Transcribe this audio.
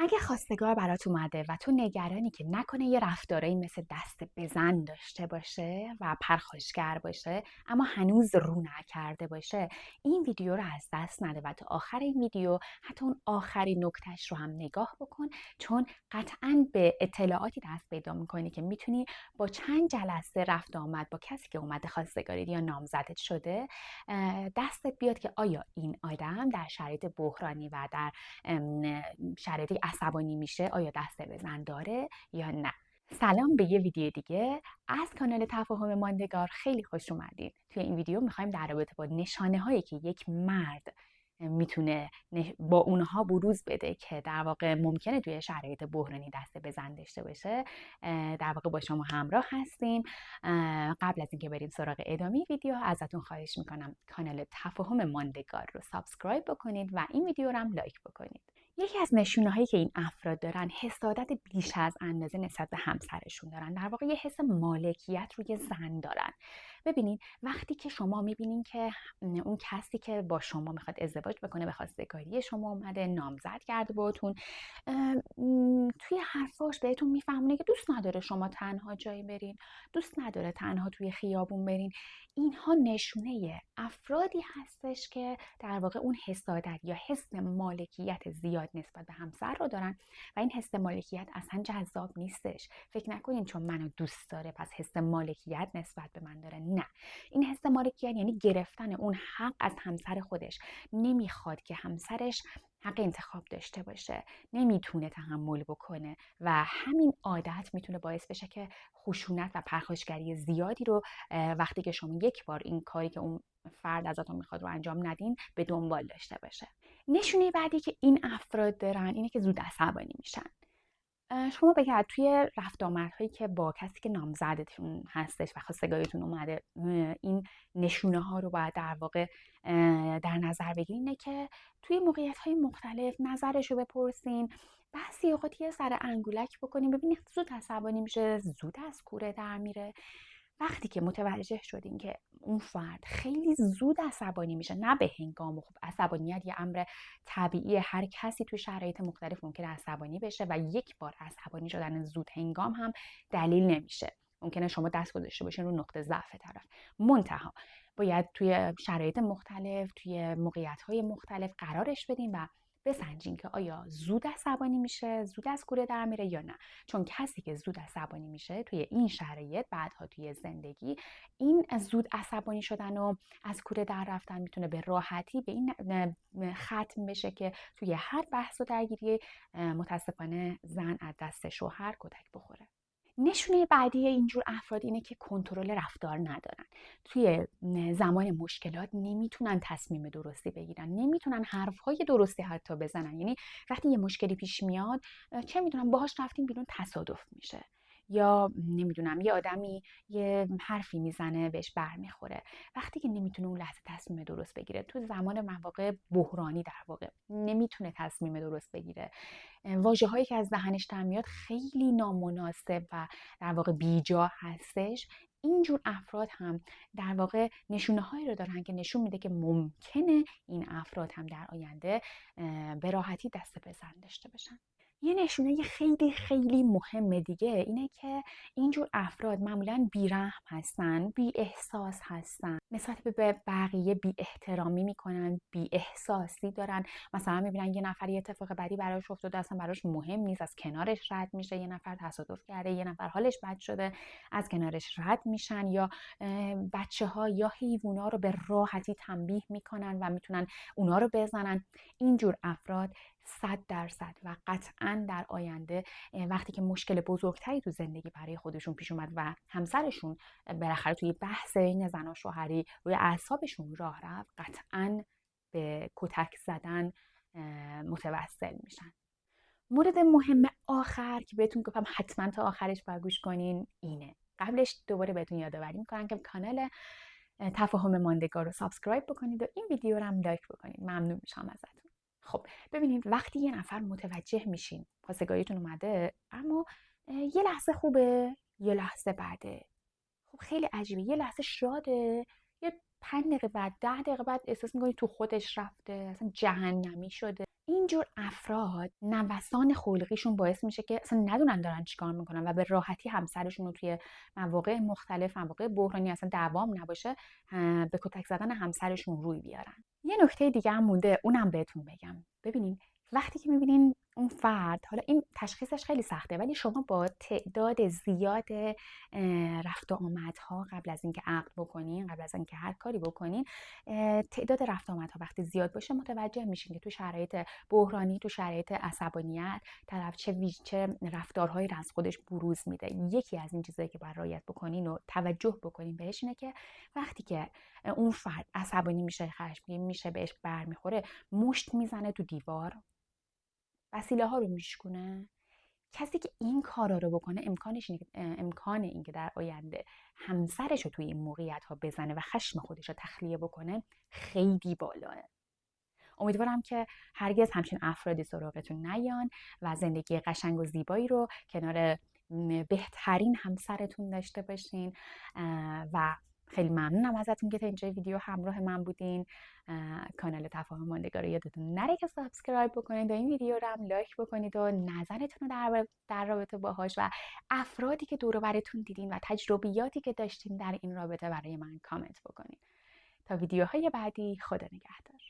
اگه خواستگار برات اومده و تو نگرانی که نکنه یه رفتارایی مثل دست بزن داشته باشه و پرخاشگر باشه اما هنوز رو نکرده باشه، این ویدیو رو از دست نده و تا آخر این ویدیو حتی اون آخرین نکتهش رو هم نگاه بکن، چون قطعاً به اطلاعاتی دست پیدا میکنی که میتونی با چند جلسه رفت آمد با کسی که اومده خواستگاری یا نامزدت شده دستت بیاد که آیا این آدم در شرایط بحرانی و در شرایطی عصبانی میشه آیا دست بزن داره یا نه. سلام به یه ویدیو دیگه از کانال تفاهم ماندگار، خیلی خوش اومدین. توی این ویدیو میخوایم در رابطه با نشانه هایی که یک مرد میتونه با اونها بروز بده که در واقع ممکنه توی شرایط بحرانی دست بزن داشته باشه در واقع با شما همراه هستیم. قبل از اینکه بریم سراغ ادامه ویدیو ازتون خواهش میکنم کانال تفاهم ماندگار رو سابسکرایب بکنید و این ویدیو رو هم لایک بکنید. یکی از نشونه‌هایی که این افراد دارن حسادت بیش از اندازه نسبت به همسرشون دارن. در واقع یه حس مالکیت روی زن دارن. ببینید وقتی که شما میبینین که اون کسی که با شما میخواد ازدواج بکنه به خواستگاری شما اومده نامزد کرده باهاتون، توی حرفاش بهتون میفهمونه که دوست نداره شما تنها جایی برین، دوست نداره تنها توی خیابون برین. اینها نشونه افرادی هستش که در واقع اون حسادت یا حس مالکیت زیاد نسبت به همسر رو دارن و این حس مالکیت اصلا جذاب نیستش. فکر نکنین چون منو دوست داره پس حس مالکیت نسبت به من داره. نه، این حس مالکیت یعنی گرفتن اون حق از همسر خودش. نمیخواد که همسرش حق انتخاب داشته باشه، نمیتونه تحمل بکنه و همین عادت میتونه باعث بشه که خشونت و پرخاشگری زیادی رو وقتی که شما یک بار این کاری که اون فرد ازتون میخواد رو انجام ندین به دنبال داشته باشه. نشونه بعدی که این افراد دارن اینه که زود عصبانی میشن. شما بگید توی رفت آمدهایی که با کسی که نامزدتون هستش و خواستگاریتون اومده این نشونه ها رو باید در واقع در نظر بگیرین، اینه که توی موقعیت های مختلف نظرش رو بپرسین، بعضی اوقات یه سر انگولک بکنین، ببینید زود عصبانی میشه، زود از کوره در میره. وقتی که متوجه شدین که اون فرد خیلی زود عصبانی میشه، نه به هنگام، خب عصبانیت یه امر طبیعی، هر کسی توی شرایط مختلف ممکنه عصبانی بشه و یک بار عصبانی شدن زود هنگام هم دلیل نمیشه. ممکنه شما دست گذاشته باشین رو نقطه ضعف طرف. منتها باید توی شرایط مختلف، توی موقعیت‌های مختلف قرارش بدین و بسنجین که آیا زود عصبانی میشه، زود از کوره در میره یا نه. چون کسی که زود عصبانی میشه توی این شرایط بعدها توی زندگی، این زود عصبانی شدن و از کوره در رفتن میتونه به راحتی به این ختم بشه که توی هر بحث و درگیری متاسفانه زن از دست شوهر کتک بخوره. نشونه بعدی اینجور افراد اینه که کنترل رفتار ندارن. توی زمان مشکلات نمیتونن تصمیم درستی بگیرن، نمیتونن حرفهای درستی حتی بزنن. یعنی وقتی یه مشکلی پیش میاد، چه میدونم باهاش رفتیم بیرون تصادف میشه، یا نمیدونم یه آدمی یه حرفی میزنه بهش برمیخوره. وقتی که نمیتونه اون لحظه تصمیم درست بگیره، تو زمان مواقع بحرانی در واقع نمیتونه تصمیم درست بگیره، واژه‌هایی که از دهنش در میاد خیلی نامناسب و در واقع بیجا هستش، اینجور افراد هم در واقع نشونه هایی رو دارن که نشون میده که ممکنه این افراد هم در آینده به راحتی دست بزن داشته باشن. یه نشونه خیلی خیلی مهم دیگه اینه که اینجور افراد معمولاً بی‌رحم هستن، بی احساس هستن، نسبت به بقیه بی احترامی میکنن، بی احساسی دارن. مثلا میبینن یه نفر یه اتفاق بدی براش افتاده، اصلا براش مهم نیست، از کنارش رد میشه. یه نفر تصادف کرده، یه نفر حالش بد شده، از کنارش رد میشن. یا بچه ها یا حیوونا رو به راحتی تنبیه میکنن و میتونن اونا رو بزنن. اینجور افراد 100% و قطعاً در آینده وقتی که مشکل بزرگتری تو زندگی برای خودشون پیش اومد و همسرشون بالاخره توی بحث بین زن و شوهری روی اعصابشون راه رفت، قطعاً به کتک زدن متوسل میشن. مورد مهم آخر که بهتون گفتم حتما تا آخرش باید گوش کنین اینه. قبلش دوباره بهتون یادآوری میکنم که کانال تفاهم ماندگار رو سابسکرایب بکنید و این ویدیو رو هم لایک بکنید. ممنون میشم ازتون. خب ببینید وقتی یه نفر متوجه میشین خواستگاریتون اومده اما یه لحظه خوبه، یه لحظه بعده، خب خیلی عجیبه. یه لحظه شاده، یه 5 دقیقه بعد 10 دقیقه بعد احساس میکنی تو خودش رفته، اصلا جهنمی شده. اینجور افراد نوسان خلقیشون باعث میشه که اصلا ندونن دارن چیکار میکنن و به راحتی همسرشون رو توی مواقع مختلف، مواقع بحرانی، اصلا دعوام نباشه، به کتک زدن همسرشون روی بیارن. یه نکته دیگه هم مونده، اونم بهتون بگم. ببینین وقتی که میبینین اون فرد، حالا این تشخیصش خیلی سخته، ولی شما با تعداد زیاد رفت و آمدها قبل از اینکه عقد بکنین، قبل از اینکه هر کاری بکنین، تعداد رفت و آمدها وقتی زیاد باشه متوجه میشین که تو شرایط بحرانی، تو شرایط عصبانیت، طرف چه رفتارهایی رو از خودش بروز میده. یکی از این چیزایی که باید رعایت بکنین و توجه بکنین بهش اینه که وقتی که اون فرد عصبانی میشه، خشمگین میشه، بهش برمیخوره، مشت میزنه تو دیوار، وسیله ها رو میشکونه، کسی که این کارا رو بکنه امکان این که در آینده همسرش رو توی این موقعیت ها بزنه و خشم خودش رو تخلیه بکنه خیلی بالاه. امیدوارم که هرگز همچین افرادی سراغتون نیان و زندگی قشنگ و زیبایی رو کنار بهترین همسرتون داشته باشین و خیلی ممنونم ازتون که تا اینجای ویدیو همراه من بودین. کانال تفاهم ماندگار رو یادتون نره که سابسکرایب بکنید و این ویدیو رو هم لایک بکنید و نظرتون رو در رابطه باهاش و افرادی که دور و برتون دیدین و تجربیاتی که داشتین در این رابطه برای من کامنت بکنید. تا ویدیوهای بعدی، خدا نگهدار.